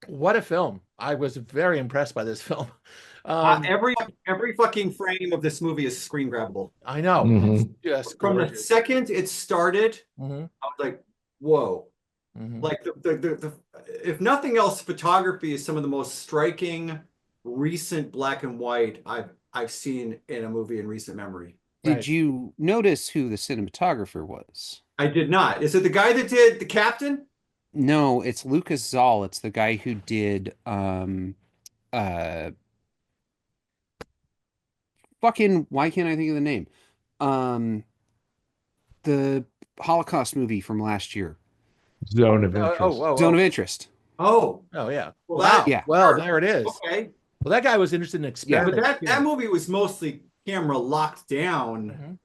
What a film. I was very impressed by this film. Um, Every fucking frame of this movie is screen grabbable. I know it's Hmm. just From the gorgeous. second it started, Hmm. I was like, whoa. Hmm. Like if nothing else, photography is some of the most striking recent black and white I've seen in a movie in recent memory. Did Right. you notice who the cinematographer was? I did not. Is it the guy that did the captain? No, it's Lucas Zoll. It's the guy who did uh fucking why can't I think of the name? Um the Holocaust movie from last year. Zone of Oh, oh, interest. oh, Zone oh, of Interest. Oh, oh, yeah. well that Wow. Yeah. Well, there it is. okay. Well, that guy was interested in Yeah. Yeah, but experimenting that too. movie was mostly camera locked down, Mhm.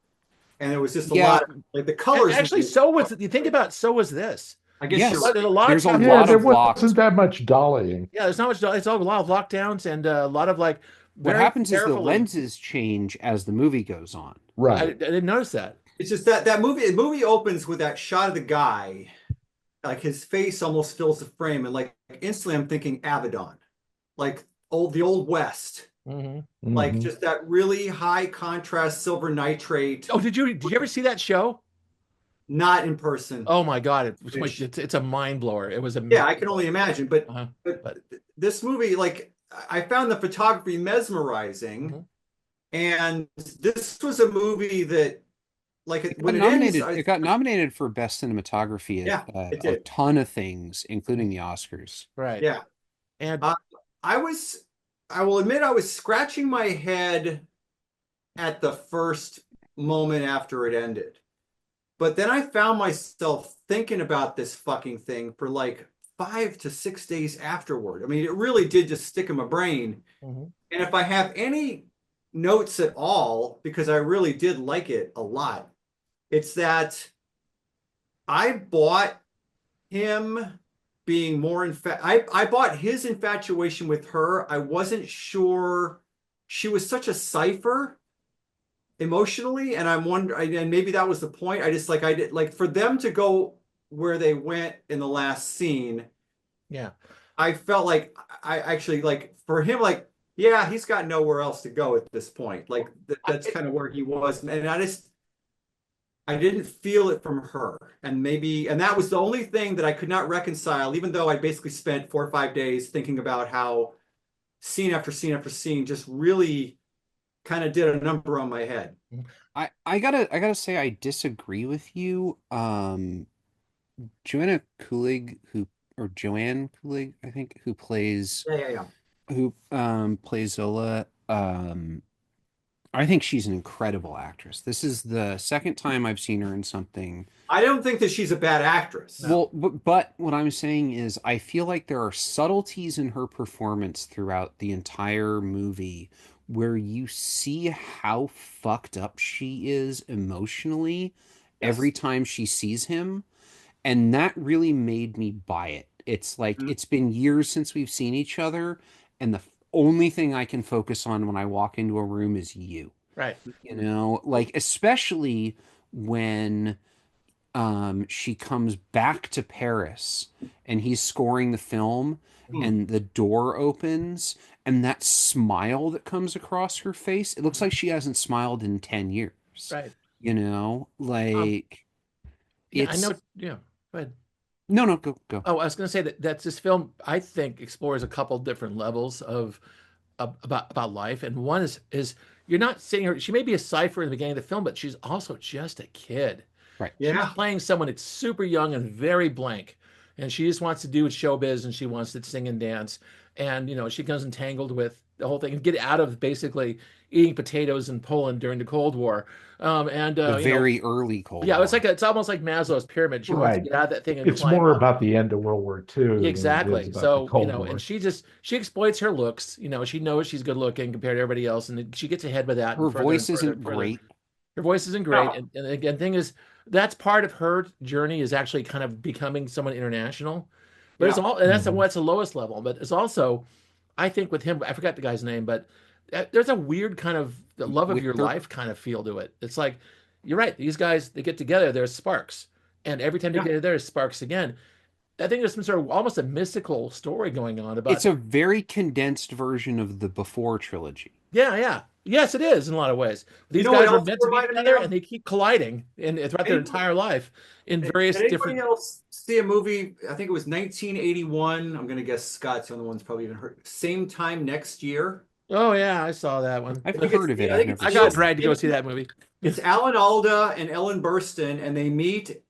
and it was just a Yeah. lot of like the And colors. actually, so was you think about so was this. I guess you're Yes. There's right. a lot of There's a shots. Yeah, lot there of locked. wasn't that much dollying. Yeah, there's not much. It's all a lot of lockdowns and a lot of like What very happens is the carefully. lenses change as the movie goes on. I Right. didn't notice that. It's just that the movie opens with that shot of the guy, like his face almost fills the frame, and like instantly I'm thinking Abaddon, like the old West, Hmm. like Hmm. just that really high contrast silver nitrate, Oh, did you ever see that show? not in person. Oh my God, Which, it's a mind blower. It was yeah, amazing. I can only imagine. But Uh-huh. but But this movie, like I found the photography mesmerizing, mhm. and this was a movie that It got when it ends, nominated. It got nominated for best cinematography yeah, at it a did. ton of things, including the Oscars. Right. Yeah. And Uh, I was, I will admit, I was scratching my head at the first moment after it ended. But then I found myself thinking about this fucking thing for like 5 to 6 days afterward. I mean, it really did just stick in my brain. mhm. And if I have any notes at all, because I really did like it a lot, it's that I bought him being more I bought his infatuation with her. I wasn't sure she was such a cipher emotionally, and I'm wondering, and maybe that was the point. I just like I did like for them to go where they went in the last scene. Yeah. I felt like I actually like for him, like yeah, he's got nowhere else to go at this point. Like that's kind of where he was, and I didn't feel it from her. And that was the only thing that I could not reconcile, even though I basically spent 4 or 5 days thinking about how scene after scene after scene just really kind of did a number on my head. Mhm. I gotta say I disagree with you. Joanna Kulig Joanne Kulig, I think, Yeah, yeah, yeah. who plays Zola. I think she's an incredible actress. This is the second time I've seen her in something. I don't think that she's a bad actress. No. Well, but what I'm saying is, I feel like there are subtleties in her performance throughout the entire movie where you see how fucked up she is emotionally every Yes. time she sees him. And that really made me buy it. It's like Mhm. it's been years since we've seen each other, and the only thing I can focus on when I walk into a room is you. Right. You know, like especially when she comes back to Paris and he's scoring the film Hmm. and the door opens and that smile that comes across her face, it looks Mhm. like she hasn't smiled in 10 years. Right. You know, Um, like yeah, I it's know. Yeah. But no, go, go. oh, I was going to say that this film, I think, explores a couple different levels of about life, and one is you're not seeing her. She may be a cipher in the beginning of the film, but she's also just a kid. Right. She's Yeah. playing someone that's super young and very blank, and she just wants to do showbiz and she wants to sing and dance, and she comes entangled with the whole thing and get out of basically eating potatoes in Poland during the Cold War, and The very early Cold yeah, War. it's almost like Maslow's pyramid. She wants to Right. get out of that thing and It's climb more up. about the end of World War II than it is Exactly. about the So, Cold and War. she exploits her looks. She knows she's good looking compared to everybody else, and she gets ahead with that Her and voice further isn't and further. great. Her voice isn't great, No. and again, thing is, that's part of her journey is actually kind of becoming someone international. But it's Yeah. all, and Hmm. that's the lowest level. But it's also, I think, with him, I forgot the guy's name, but there's a weird kind of the love of your With life kind of feel to it. It's like you're right; these guys they get together, there's sparks, and every time they Yeah. get together, there's sparks again. I think there's some sort of almost a mystical story going on It's about. a very condensed version of the Before trilogy. Yeah, yeah. Yes, it is in a lot of ways. You These know what guys were else it meant to be reminded me together and of? they keep colliding throughout their Anybody, entire life in various did anybody different. else see a movie? I think it was 1981. I'm gonna guess Scott's the only one's probably even heard. Same time next year. Oh yeah, I saw that one. I've I think heard of it. I I've think never I got seen it. dragged to go see that movie. it's Alan Alda and Ellen Burstyn, and they meet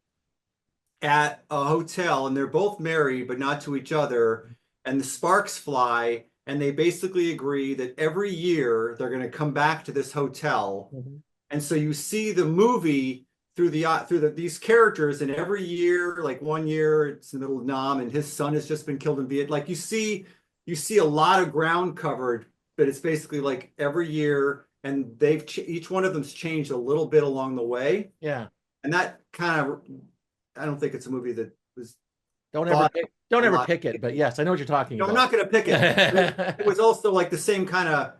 at a hotel, and they're both married, but not to each other. And the sparks fly, and they basically agree that every year they're going to come back to this hotel. Mhm. And so you see the movie these characters, and every year, like one year it's in the middle of Nam, and his son has just been killed in Vietnam. Like you see a lot of ground covered, but it's basically like every year, and each one of them's changed a little bit along the way, Yeah. and that kind of I don't think it's a movie that was Don't ever thought pick, don't a ever lot. pick it, but yes, I know what you're talking No, I'm about. not going to pick it. It was also like the same kind of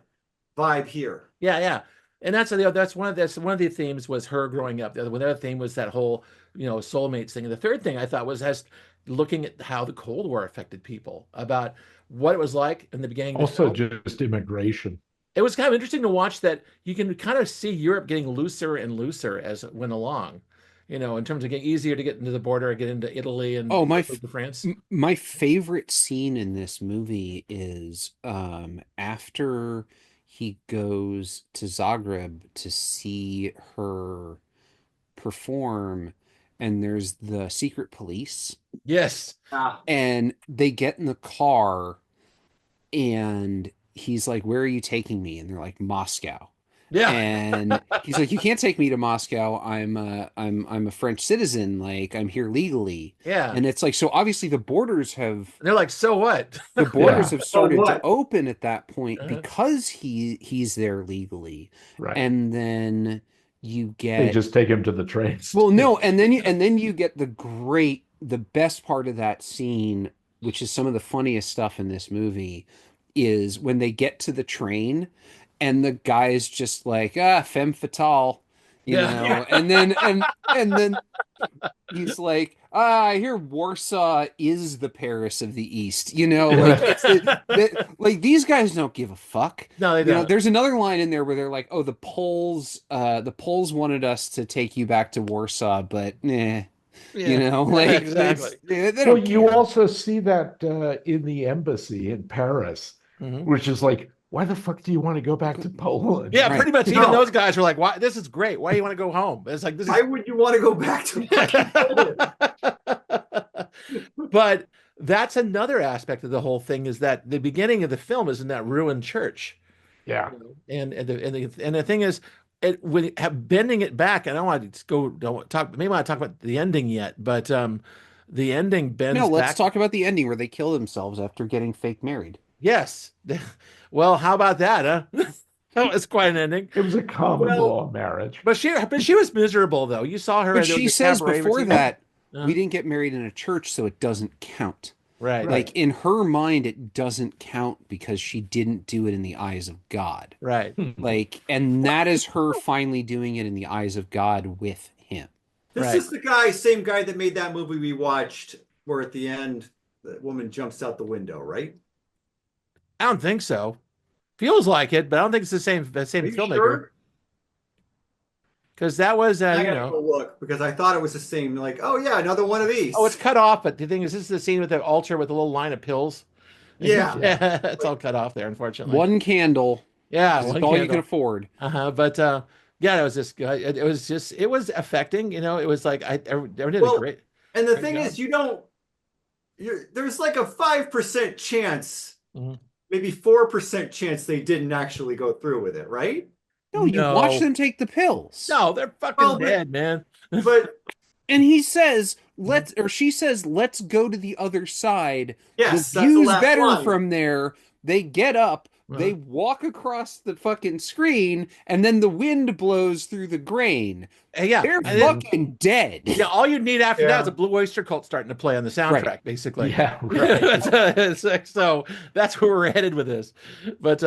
vibe here. Yeah, yeah. And that's one of the themes was her growing up. The other theme was that whole, soulmates thing. And the third thing I thought was as looking at how the Cold War affected people, about what it was like in the beginning of the Also, film. just immigration. It was kind of interesting to watch that you can kind of see Europe getting looser and looser as it went along, in terms of getting easier to get into the border, get into Italy and Oh, to France. my favorite scene in this movie is after he goes to Zagreb to see her perform, and there's the secret police, Yes. Ah, and they get in the car, and he's like, "Where are you taking me?" And they're like, "Moscow." Yeah. And he's like, "You can't take me to Moscow. I'm a French citizen. Like, I'm here legally." Yeah. And it's like, so obviously And they're like, so what? the borders Yeah, have so started to what? open at that point Uh-huh. because he's there legally. right. And then you They get, just take him to the train well, no, station. and then you get the best part of that scene, which is some of the funniest stuff in this movie, is when they get to the train and the guy is just like, femme fatale, Yeah. and then he's like, I hear Warsaw is the Paris of the East. Like like these guys don't give a fuck. No, they don't. There's another line in there where they're like, oh, the Poles wanted us to take you back to Warsaw, but Yeah. like Exactly. they Well, don't you care. also see that in the embassy in Paris, Mhm. which is like, why the fuck do you want to go back to Poland? Yeah, Right. pretty much. Even No. those guys were like, "Why? This is great. Why do you want to go home?" It's like this Why would you want to go back to fucking Poland? But that's another aspect of the whole thing is that the beginning of the film is in that ruined church, Yeah. and the thing is, bending it back. I don't want to don't talk. Maybe I want to talk about the ending yet, but the ending No, bends let's back. talk about the ending where they kill themselves after getting fake married. Yes. Well, how about that, huh? That was quite an ending. It was a common Well, law marriage. But she was miserable though. You saw her But there was she a says cabaret before routine. that, Uh, we didn't get married in a church, so it doesn't count. right, Like in her mind, it doesn't count because she didn't do it in the eyes of God. right. Like, and that is her finally doing it in the eyes of God with him. This Right. is the same guy that made that movie we watched, where at the end the woman jumps out the window, right? I don't think so. Feels like it, but I don't think it's the same Are you filmmaker. sure? Because that was I gotta go look because I thought it was the same. Like, oh yeah, another one of these. oh, it's cut off. But the thing is, this is the scene with the altar with a little line of pills. Yeah. Yeah, it's all cut off there, unfortunately. One candle Yeah, is one all you candle. can afford. But yeah, it was just it was just it was affecting. It was like I did a Well, great. And the great thing job. is, there's like a 5% chance, Mhm. maybe 4% chance they didn't actually go through with it, right? No, you watch No. them take the pills. No, they're fucking Well, but- dead, man. But And he says, she says, let's go to the other side. yes, The that's the view's last better line. from there. They get up, they Uh-huh. walk across the fucking screen, and then the wind blows through the grain. Yeah, They're and then- fucking dead. yeah. All you need after that Yeah. is a Blue Oyster Cult starting to play on the soundtrack, Right. basically. Yeah, right. So that's where we're headed with this. But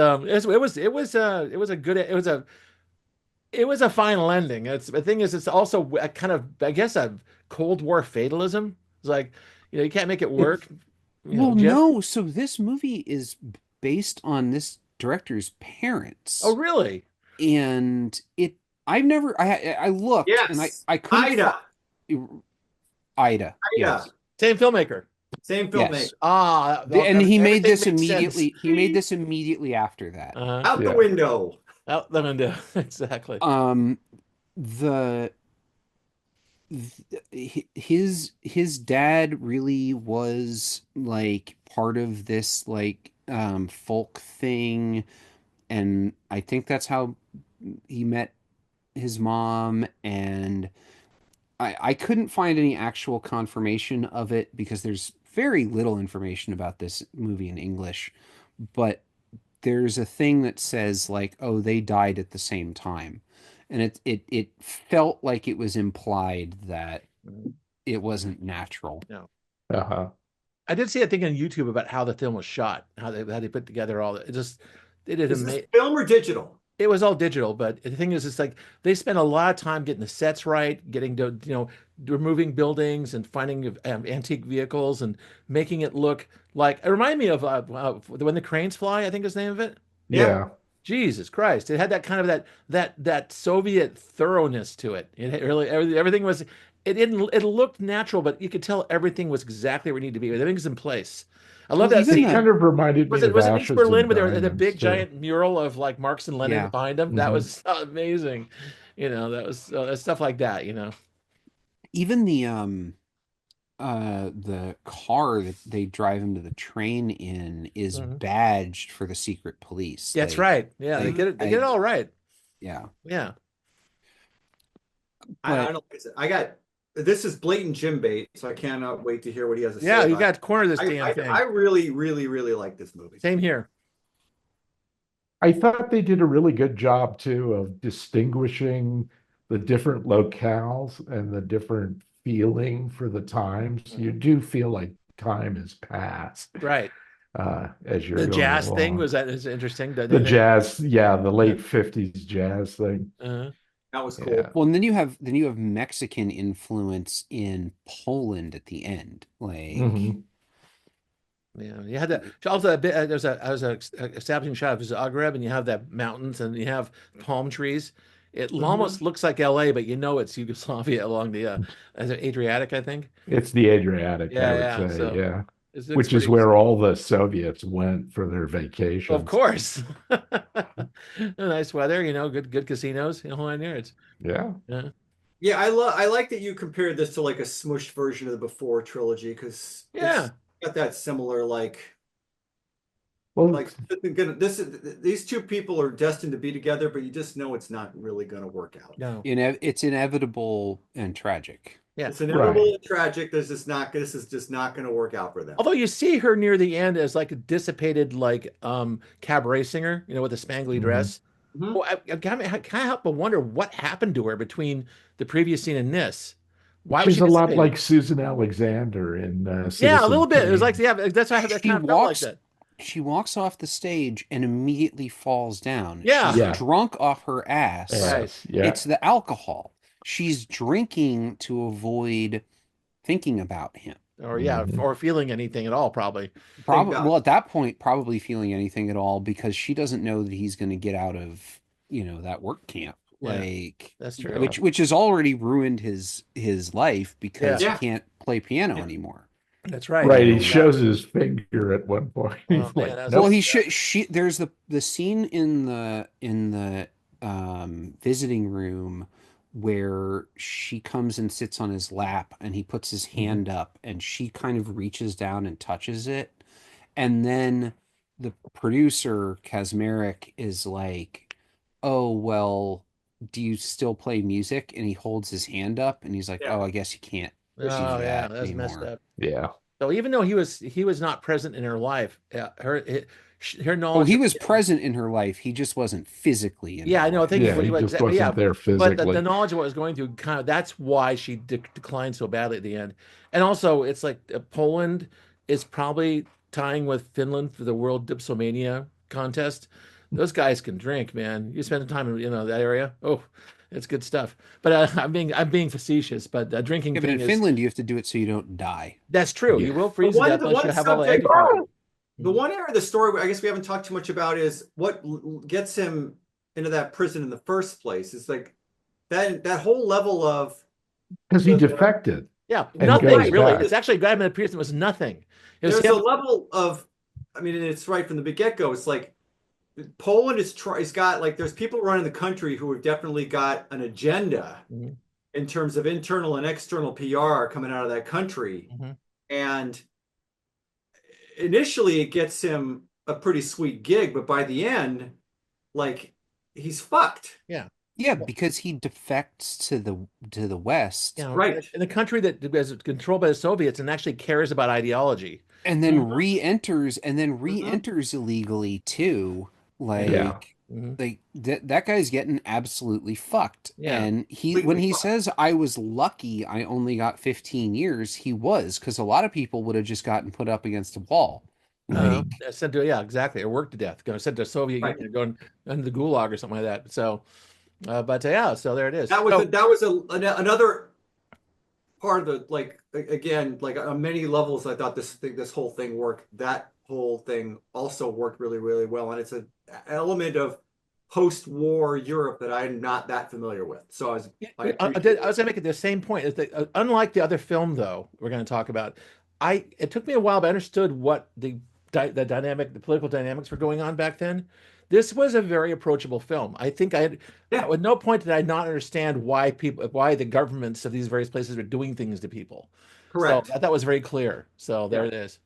it was a final ending. The thing is, it's also a kind of, I guess, a Cold War fatalism. It's like, You can't make it work. Well, Jim. no. So this movie is based on this director's Oh, parents, really? and I've never. I looked, and Yes. I couldn't Ida. Ida. Ida. Yes. Same filmmaker. Same filmmaker. Yes. Ah, And he made everything this makes sense. immediately. He made this immediately after that. Out the Yeah. window. Out the window. Exactly. The his dad really was like part of this like folk thing, and I think that's how he met his mom. And I couldn't find any actual confirmation of it because there's very little information about this movie in English, but there's a thing that says like, oh, they died at the same time. And it felt like it was implied that it wasn't natural. No. Uh-huh. I did see a thing on YouTube about how the film was shot, how they put together all it just they did Is this film or digital? It was all digital, but the thing is, it's like they spent a lot of time getting the sets right, getting to, removing buildings and finding antique vehicles and making it look like it reminded me of When the Cranes Fly, I think is the name of it. Yeah. Jesus Christ. It had that kind of that Soviet thoroughness to it. It really everything was it looked natural, but you could tell everything was exactly where it needed to be. Everything's in place. I love Well, that even scene. It kind of reminded me of Was it East Ashes Berlin and with the Diamonds big too. giant mural of like Marx and Lenin Yeah. behind them? That Mhm. was amazing. That was stuff like that. Even the car that they drive him to the train in is Mhm. badged for the secret police. That's Like, right. Yeah, they like get it. They get it all right. yeah. Yeah. I But don't know. I got this is blatant Jim bait, so I cannot wait to hear what he has to say. Yeah, you about got to corner this it. damn thing. I really, really, really like this movie. Same here. I thought they did a really good job too of distinguishing the different locales and the different feeling for the times. You do feel like time has passed Right. as you're The going jazz thing along. is interesting. The jazz, yeah, the late 50s jazz thing. That was cool. Yeah. well, and then you have Mexican influence in Poland at the end. Like Mhm. Yeah, you had that. Also, there's a establishing shot of Zagreb, and you have that mountains, and you have palm trees. It almost looks like L.A., but it's Yugoslavia along the Adriatic, I think. It's the Adriatic, I would Yeah. say, So yeah. it looks Which is pretty. where all the Soviets went for their Of vacations. course. Nice weather, good casinos, whole nine yards. Yeah. Yeah. Yeah, I like that you compared this to like a smushed version of the Before trilogy because Yeah. it's got that similar Well, these two people are destined to be together, but you just know it's not really going to work out. No. it's inevitable and tragic. Yeah. It's inevitable Right. and tragic. This is just not going to work out for them. Although you see her near the end as like a dissipated cabaret singer, with a spangly Mhm. dress. Mhm. Well, I can't help but wonder what happened to her between the previous scene and this. Why was she's she a lot dissipated? like Susan Alexander in Yeah, a Citizen little bit. It was like, Kane. yeah, that's why I She kind of felt like that. She walks off the stage and immediately falls down. Yeah. She's Yeah. drunk off her ass. Right. Yes, yeah. It's the alcohol. She's drinking to avoid thinking about him. Or yeah, Mhm. or feeling anything at all, probably. Probably, God. well, at that point, probably feeling anything at all because she doesn't know that he's going to get out of, that work camp. Yeah, Like that's true. which has already ruined his life because Yeah. he can't play piano anymore. That's right. Right, he Yeah. shows his finger at one point. Oh, He's man, like, that's- Well, nope. he should. There's the scene in the visiting room where she comes and sits on his lap and he puts his hand up and she kind of reaches down and touches it, and then the producer Kazmarek is like, "Oh well, do you still play music?" And he holds his hand up and he's like, Yeah. "Oh, I guess you can't do Oh, yeah, that that's messed anymore." up. Yeah. So even though he was not present in her life, her knowledge. Oh, he was present in her life. He just wasn't physically in Yeah, her I know. life. Thank you Yeah, for he just exactly. Yeah, wasn't there but the physically. knowledge of what was going through that's why she declined so badly at the end. And also, it's like Poland is probably tying with Finland for the World Dipsomania contest. Those guys can drink, man. You spend time in that area. Oh, It's good stuff. But I'm being facetious. But the drinking Yeah, but in thing is Finland, you have to do it so you don't die. that's true. You Yeah. will The freeze to one, death the unless one you have all the subject, antifoam. the one area of the story I guess we haven't talked too much about is what gets him into that prison in the first place. It's like that whole level of Because he the defected Yeah, and nothing goes right. really. back. It's actually Vladimir Pearson was nothing. It was There's a him. level of, I mean, and it's right from the get-go. It's like Poland is got like there's people running the country who have definitely got an agenda Mhm, in terms of internal and external PR coming out of that country. mhm. And initially it gets him a pretty sweet gig, but by the end, like he's fucked. Yeah. Yeah, Well, because he defects to the West Right. in a country that is controlled by the Soviets and actually cares about ideology. and then Mhm. Mhm. re-enters illegally too. Yeah. Yeah. Mhm. That guy's getting absolutely fucked. Yeah. And when Completely he fucked. says I was lucky I only got 15 years, he was, because a lot of people would have just gotten put up against a wall. Like, Sent to yeah, exactly, or worked to death. Going sent to Soviet Right. Union, going into the Gulag or something like that. So, but yeah, so there it is. That was So another part of the like again like on many levels I thought this whole thing worked. That whole thing also worked really well, and it's an element of post-war Europe that I'm not that familiar with. So yeah, I I appreciate was gonna make it the same point. Is that unlike the other film, though, we're going to talk about, it took me a while, but I understood what the political dynamics were going on back then. This was a very approachable film. I think yeah, at no point did I not understand why the governments of these various places were doing things to people. So correct. that was very clear. So there Yeah. it is.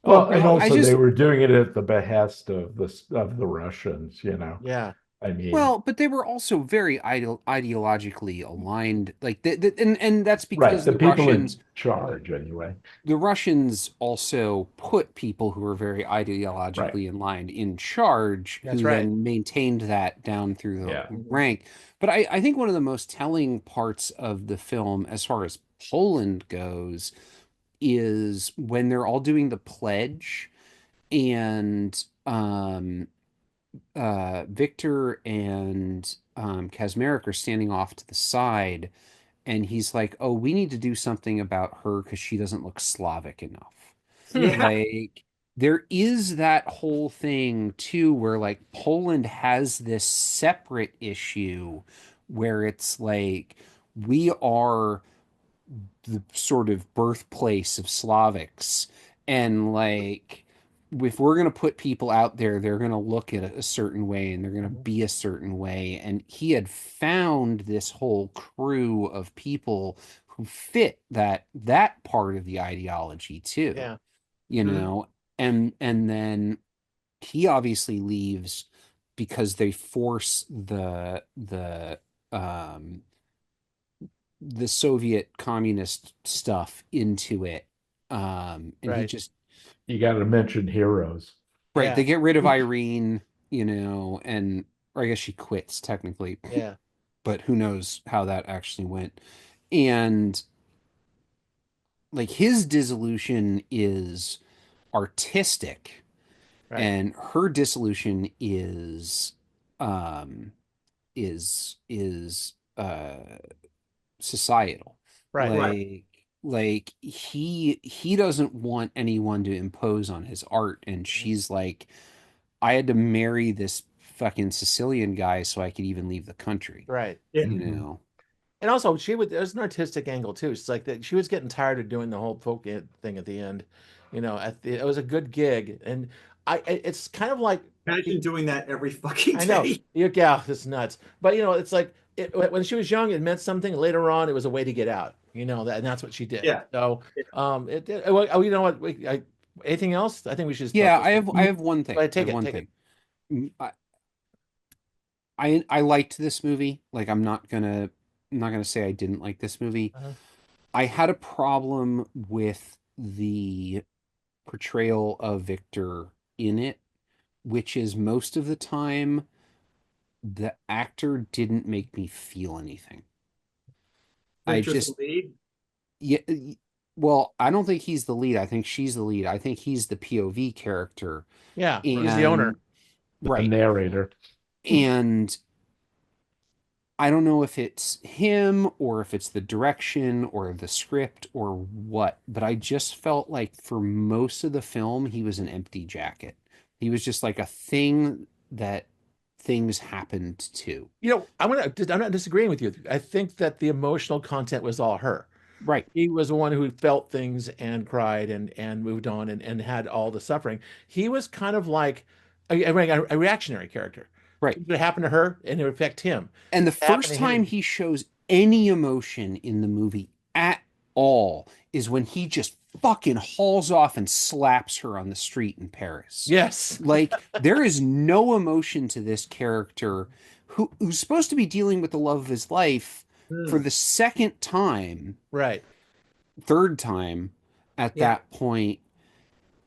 Oh, Well, and I also they just were doing it at the behest of the Russians, you know. yeah, I mean, Well, but they were also very ideologically aligned, like and that's right, because the people in charge anyway. the Russians also put people who were very Right. ideologically aligned in charge, that's who right. then maintained that down through the Yeah. Mhm. rank. But I think one of the most telling parts of the film, as far as Poland goes, is when they're all doing the pledge and Victor and Kazmarek are standing off to the side, and he's like, "Oh, we need to do something about her because she doesn't look Slavic enough." Yeah. Like, there is that whole thing too, where like Poland has this separate issue where it's like we are the sort of birthplace of Slavics, and like if we're going to put people out there, they're going to look at a certain way and they're going to Mhm. be a certain way. And he had found this whole crew of people who fit that part of the ideology too, Yeah. you Mhm. know. And then he obviously leaves because they force um the Soviet communist stuff into it. And he Right. just, You got to mention heroes. right, Yeah. they get rid of Irene, and, or I guess she quits technically, Yeah. but who knows how that actually went. And like his dissolution is artistic, Right. and her dissolution um, is societal. Right. Right. Like he doesn't want anyone to impose on his art, and Mhm. she's like, I had to marry this fucking Sicilian guy so I could even leave the country, Right. Yeah. you Mhm. know. And also, there's an artistic angle too. It's like that she was getting tired of doing the whole folk thing at the end. It was a good gig, and it's kind of like Imagine doing that every fucking I know, day. yeah, it's nuts. But it's like when she was young, it meant something. Later on, it was a way to get out. And that's what she did. Yeah. So, Yeah. well, you know what? Anything else? I think we should just talk Yeah, this. I have one thing. But I take have it, one take it. thing. Mm, I liked this movie. Like I'm not gonna say I didn't like this movie. Uh-huh. I had a problem with the portrayal of Victor in it, which is most of the time the actor didn't make me feel anything. I Victor's the just, lead. yeah, well, I don't think he's the lead. I think she's the lead. I think he's the POV character. Yeah, Right. he's the owner. And The right. narrator. And I don't know if it's him or if it's the direction or the script or what, but I just felt like for most of the film, he was an empty jacket. He was just like a thing that things happened to. I'm not disagreeing with you. I think that the emotional content was all her. Right, He was the one who felt things and cried and moved on and had all the suffering. He was kind of like a reactionary character. right. It happened to her and it would affect him. And the It happened first to time him. he shows any emotion in the movie at all is when he just fucking hauls off and slaps her on the street in Paris. Yes. Like there is no emotion to this character who's supposed to be dealing with the love of his life for Mm. the second time, Right. third time at Yeah. that point,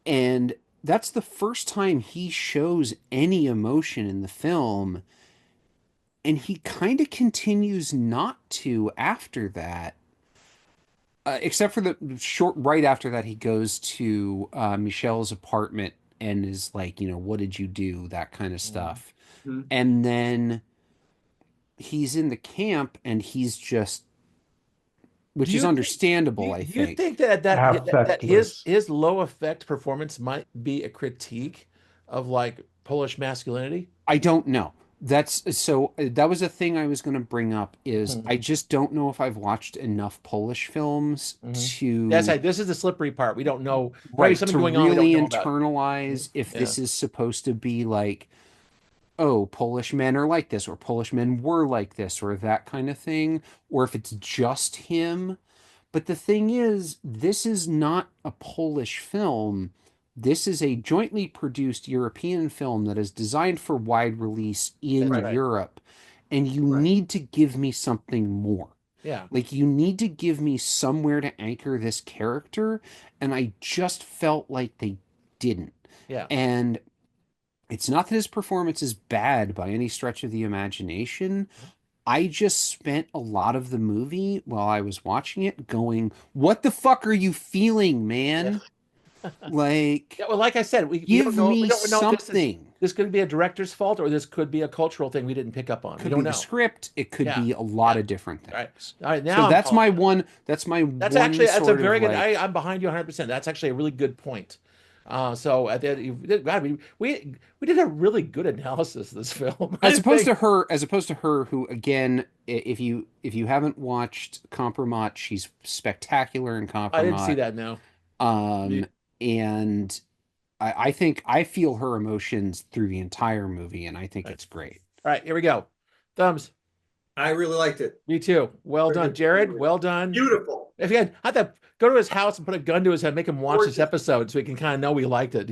and that's the first time he shows any emotion in the film, and he kind of continues not to after that. Except for the short right after that, he goes to Michelle's apartment and is like, what did you do? That kind of stuff. Mhm. And then he's in the camp and he's just, Do which is you understandable, I do you think. think that Affectless. his low effect performance might be a critique of like Polish masculinity? I don't know. That's so that was a thing I was going to bring up is I Mhm. just don't know if I've watched enough Polish films Mhm. That's to like this is the slippery part. We don't know. There might be right something to going on we don't really know about. internalize if Yeah. this is supposed to be like, oh, Polish men are like this, or Polish men were like this, or that kind of thing, or if it's just him. But the thing is, this is not a Polish film. This is a jointly produced European film that is designed for wide release in That's Right, right. Europe. And you right. need to give me something more. Yeah. Like, you need to give me somewhere to anchor this character. And I just felt like they didn't. Yeah. And it's not that his performance is bad by any stretch of the imagination. I just spent a lot of the movie while I was watching it going, what the fuck are you feeling, Yeah. man? Like, Yeah, well, like I said, we give don't know. We me don't know if something. this could be a director's fault or this could be a cultural thing we didn't pick up on. We Could be don't the know. script, it could Yeah. be a lot Yeah. of different All right. things. All right. So Now I'm that's my calling it. one That's a sort very of good. like I'm behind you 100%. That's actually a really good point. So at God, we did a really good analysis of this film. I think. as opposed to her who again, if you haven't watched Compromat, she's spectacular in I didn't see Compromat. that now. Yeah. And I think I feel her emotions through the entire movie, and I think Right. it's great. All right, here we go. Thumbs. I really liked it. Me too. Well Very done, good. Jared. Well done. Beautiful. If you had to go to his house and put a gun to his head, make him watch this Gorgeous. episode so he can kind of know we liked it.